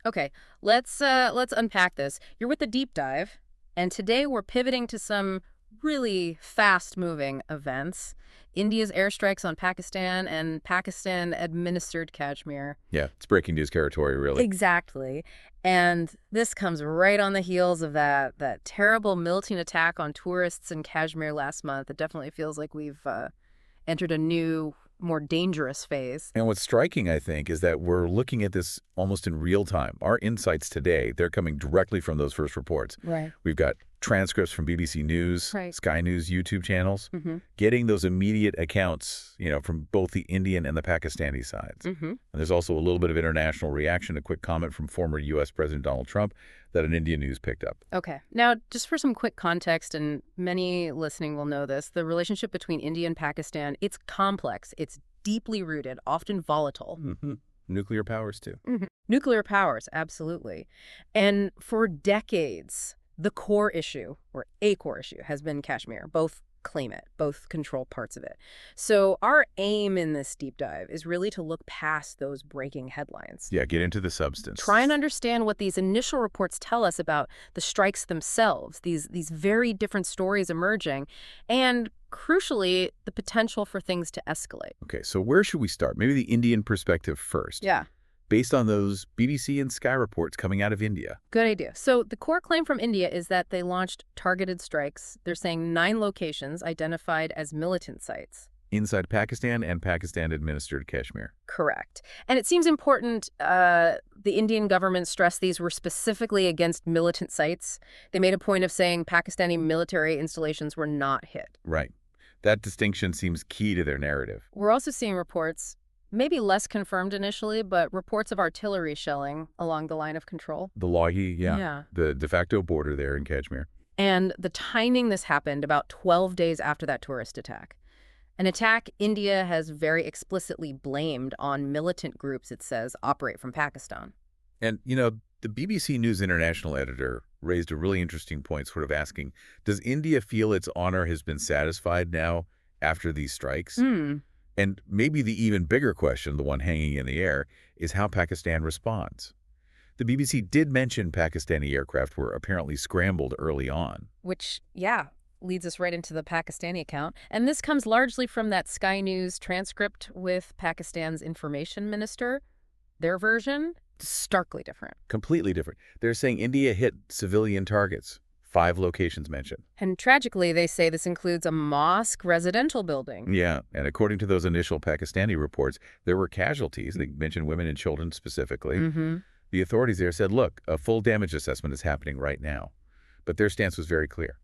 Okay, let's unpack this. You're with the deep dive, and today we're pivoting to some really fast-moving events. India's airstrikes on Pakistan and Pakistan-administered Kashmir. Yeah, it's breaking news territory, really. Exactly. And this comes right on the heels of that terrible militant attack on tourists in Kashmir last month. It definitely feels like we've entered a new, more dangerous phase. And what's striking, I think, is that we're looking at this almost in real time. Our insights today, they're coming directly from those first reports. Right. We've got transcripts from BBC News, Right. Sky News YouTube channels, Mm-hmm. getting those immediate accounts, from both the Indian and the Pakistani sides. Mm-hmm. And there's also a little bit of international reaction, a quick comment from former U.S. President Donald Trump that an Indian news picked up. Okay. Now, just for some quick context, and many listening will know this, the relationship between India and Pakistan, it's complex. It's deeply rooted, often volatile. Mm-hmm. Nuclear powers, too. Mhm. Nuclear powers, absolutely. And for decades, the core issue, or a core issue, has been Kashmir. Both claim it, both control parts of it. So our aim in this deep dive is really to look past those breaking headlines. Yeah, get into the substance. Try and understand what these initial reports tell us about the strikes themselves, these very different stories emerging, and crucially, the potential for things to escalate. Okay, so where should we start? Maybe the Indian perspective first. Yeah. Based on those BBC and Sky reports coming out of India. Good idea. So the core claim from India is that they launched targeted strikes. They're saying 9 locations identified as militant sites. Inside Pakistan and Pakistan-administered Kashmir. Correct. And it seems important the Indian government stressed these were specifically against militant sites. They made a point of saying Pakistani military installations were not hit. Right. That distinction seems key to their narrative. We're also seeing reports, maybe less confirmed initially, but reports of artillery shelling along the line of control. The Lahi, Yeah. the de facto border there in Kashmir. And the timing this happened about 12 days after that tourist attack. An attack India has very explicitly blamed on militant groups, it says, operate from Pakistan. And, the BBC News International editor raised a really interesting point, sort of asking, does India feel its honor has been satisfied now after these strikes? And maybe the even bigger question, the one hanging in the air, is how Pakistan responds. The BBC did mention Pakistani aircraft were apparently scrambled early on. Which, yeah, leads us right into the Pakistani account. And this comes largely from that Sky News transcript with Pakistan's information minister. Their version, starkly different. Completely different. They're saying India hit civilian targets. 5 locations mentioned. And tragically, they say this includes a mosque residential building. Yeah, and according to those initial Pakistani reports, there were casualties. They mentioned women and children specifically. The authorities there said, look, a full damage assessment is happening right now. But their stance was very clear.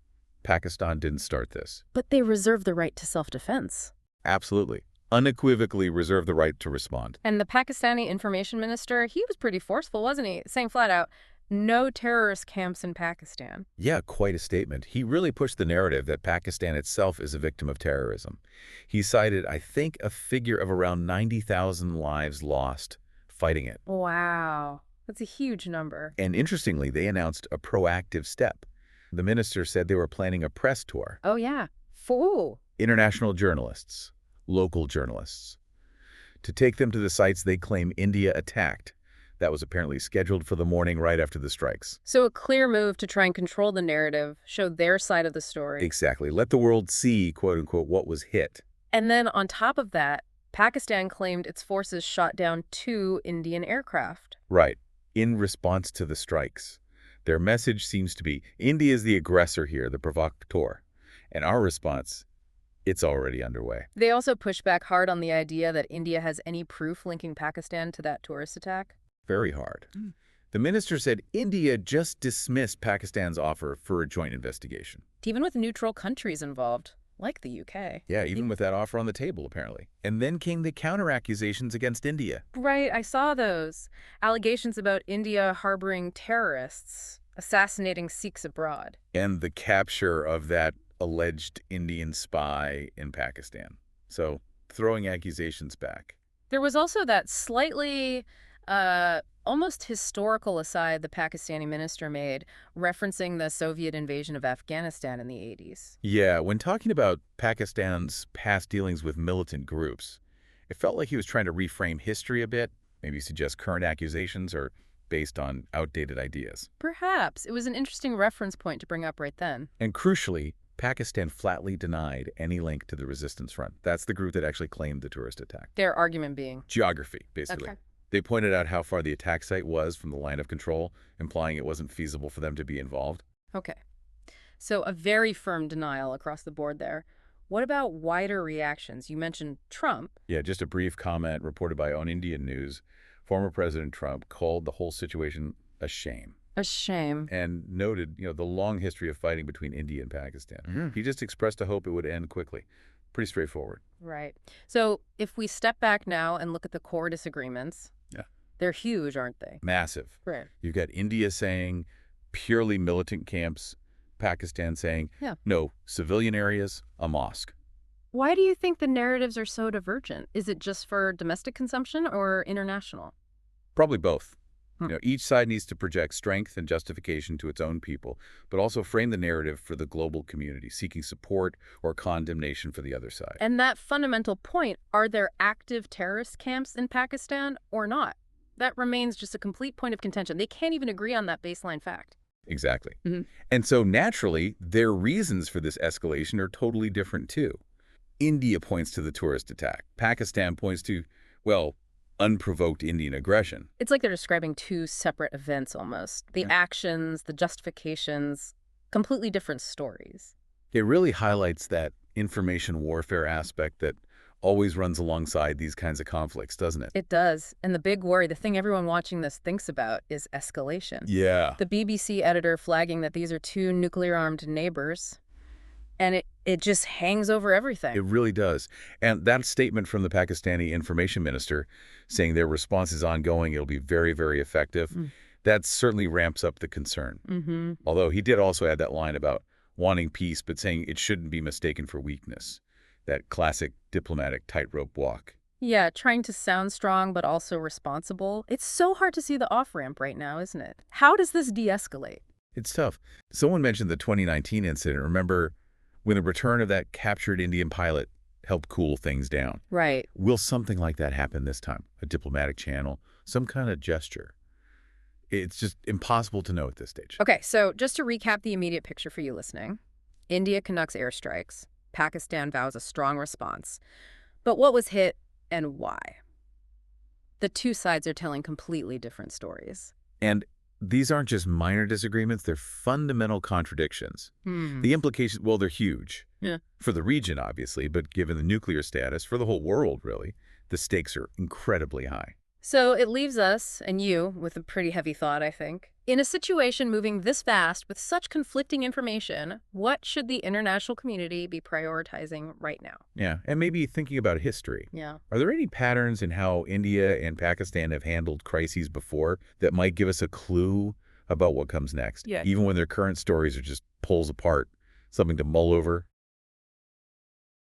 Pakistan didn't start this. But they reserve the right to self-defense. Absolutely. Unequivocally reserve the right to respond. And the Pakistani information minister, he was pretty forceful, wasn't he? Saying flat out, no terrorist camps in Pakistan. Yeah, quite a statement. He really pushed the narrative that Pakistan itself is a victim of terrorism. He cited, I think, a figure of around 90,000 lives lost fighting it. Wow. That's a huge number. And interestingly, they announced a proactive step. The minister said they were planning a press tour. Oh, yeah. For International journalists, local journalists, to take them to the sites they claim India attacked. That was apparently scheduled for the morning right after the strikes. So a clear move to try and control the narrative, show their side of the story. Exactly. Let the world see, quote unquote, what was hit. And then on top of that, Pakistan claimed its forces shot down 2 Indian aircraft. Right. In response to the strikes. Their message seems to be, India is the aggressor here, the provocateur. And our response, it's already underway. They also pushed back hard on the idea that India has any proof linking Pakistan to that tourist attack. Very hard. The minister said India just dismissed Pakistan's offer for a joint investigation. Even with neutral countries involved, like the UK. Yeah, even with that offer on the table, apparently. And then came the counter-accusations against India. Right, I saw those. Allegations about India harboring terrorists, assassinating Sikhs abroad. And the capture of that alleged Indian spy in Pakistan. So, throwing accusations back. There was also that slightly almost historical aside the Pakistani minister made, referencing the Soviet invasion of Afghanistan in the 80s. Yeah, when talking about Pakistan's past dealings with militant groups, it felt like he was trying to reframe history a bit, maybe suggest current accusations are based on outdated ideas. Perhaps. It was an interesting reference point to bring up right then. And crucially, Pakistan flatly denied any link to the resistance front. That's the group that actually claimed the tourist attack. Their argument being? Geography, basically. Okay. They pointed out how far the attack site was from the line of control, implying it wasn't feasible for them to be involved. Okay. So a very firm denial across the board there. What about wider reactions? You mentioned Trump. Yeah, just a brief comment reported by On Indian News. Former President Trump called the whole situation a shame. A shame. And noted, the long history of fighting between India and Pakistan. He just expressed a hope it would end quickly. Pretty straightforward. Right. So if we step back now and look at the core disagreements, Yeah. they're huge, aren't they? Massive. Right. You've got India saying purely militant camps, Pakistan saying, Yeah. no, civilian areas, a mosque. Why do you think the narratives are so divergent? Is it just for domestic consumption or international? Probably both. Hmm. Each side needs to project strength and justification to its own people, but also frame the narrative for the global community, seeking support or condemnation for the other side. And that fundamental point, are there active terrorist camps in Pakistan or not? That remains just a complete point of contention. They can't even agree on that baseline fact. Exactly. Mm-hmm. And so naturally, their reasons for this escalation are totally different too. India points to the tourist attack. Pakistan points to, well, unprovoked Indian aggression. It's like they're describing two separate events almost. The actions, the justifications, completely different stories. It really highlights that information warfare aspect that always runs alongside these kinds of conflicts, doesn't it? It does. And the big worry, the thing everyone watching this thinks about is escalation. Yeah. The BBC editor flagging that these are two nuclear-armed neighbors, and it just hangs over everything. It really does. And that statement from the Pakistani information minister saying their response is ongoing, it'll be very, very effective, that certainly ramps up the concern. Mm-hmm. Although he did also add that line about wanting peace, but saying it shouldn't be mistaken for weakness. That classic diplomatic tightrope walk. Yeah, trying to sound strong but also responsible. It's so hard to see the off-ramp right now, isn't it? How does this de-escalate? It's tough. Someone mentioned the 2019 incident. Remember when the return of that captured Indian pilot helped cool things down? Right. Will something like that happen this time? A diplomatic channel? Some kind of gesture? It's just impossible to know at this stage. Okay, so just to recap the immediate picture for you listening. India conducts airstrikes. Pakistan vows a strong response. But what was hit and why? The two sides are telling completely different stories. And these aren't just minor disagreements, they're fundamental contradictions. The implications, well, they're huge. Yeah. For the region, obviously, but given the nuclear status, for the whole world, really, the stakes are incredibly high. So it leaves us, and you, with a pretty heavy thought, I think. In a situation moving this fast with such conflicting information, what should the international community be prioritizing right now? Yeah, and maybe thinking about history. Yeah. Are there any patterns in how India and Pakistan have handled crises before that might give us a clue about what comes next? Yeah. Even when their current stories are just pulls apart, something to mull over?